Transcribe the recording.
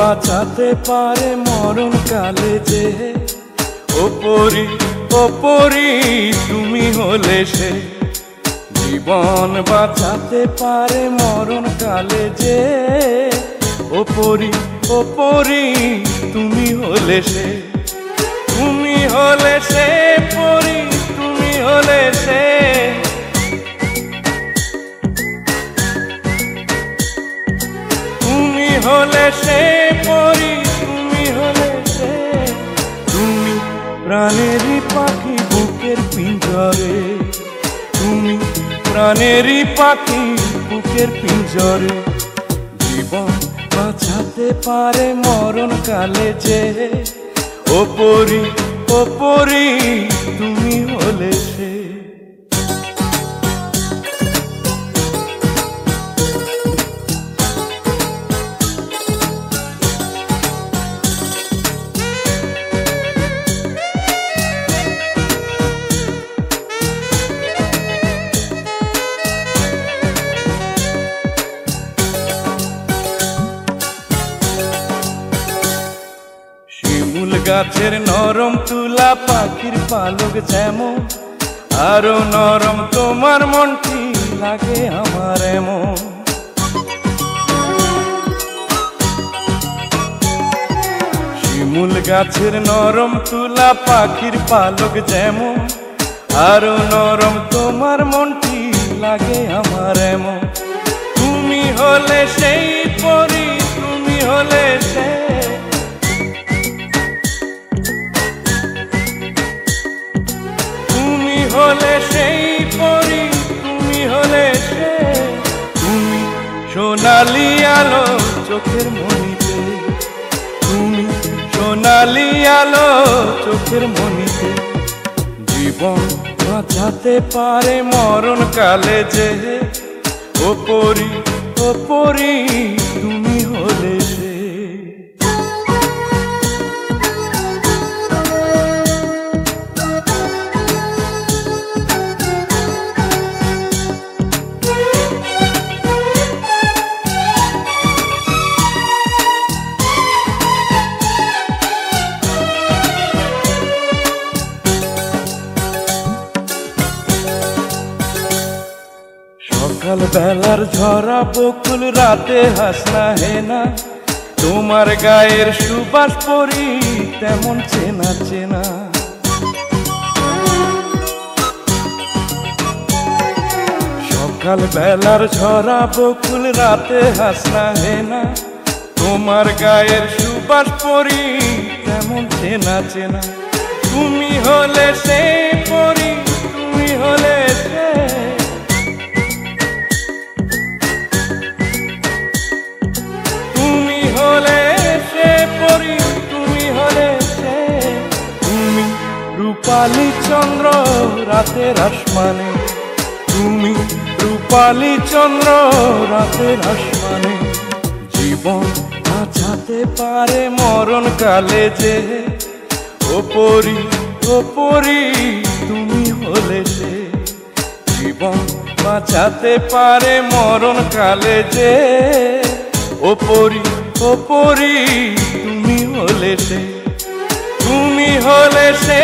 বাঁচাতে পারে মরণ কালে যে। ওপরি ওপরি তুমি হলে সে, জীবন বাঁচাতে পারে মরণ কালে যে। ওপরি ওপরি তুমি হলে সে, তুমি হলে সে পরি, তুমি হলে সে। তুমি হলে সে পরি, তুমি হলে সে। তুমি প্রাণেরই পাখি বুকের পিঞ্জরে, তুমি প্রাণেরই পাখি বুকের পিঞ্জরে। জীবন বাঁচাতে পারে মরণ কালে যে। ওপরি ওপরি তুমি হলে সে। শিমুল গাছের নরম তুলা পাখির পালক যেমন, আরো নরম তোমার মনটি লাগে আমার এমন। শিমুল গাছের নরম তুলা পাখির পালক যেমন, আরো নরম তোমার মনটি লাগে আমার এমন। তুমি হলে সেই পরি, তুমি হলে সে। তুমি হলে সেই পরি, তুমি হলে সে। তুমি সোনালি আলো চোখের মনিতে, তুমি সোনালি আলো চোখের মনিতে। জীবন বাঁচাতে পারে মরণ কালে যে। ওপরি ওপরি তুমি হলে সে। সকাল বেলার ঝরা বকুল রাতে হাসনা হেনা, তোমার গায়ের সুবাস পরি তেমন চেনা চেনা। সকাল বেলার ঝরা বকুল রাতে হাসনা হেনা, তোমার গায়ের সুবাস পরি তেমন চেনা চেনা। তুমি হলে সে পরি, তুমি হলে সে। তুমি হলে সে পরি, তুমি হলে সে। তুমি রূপালী চন্দ্র রাতের আসমানে, তুমি রূপালী চন্দ্র রাতের আসমানে। জীবন বাঁচাতে পারে মরণ কালে যে। ওপরি ওপরি তুমি হলে সে, জীবন বাঁচাতে পারে মরণ কালে যে। ওপরি ওপরি তুমি হলে সে, তুমি হলে সে।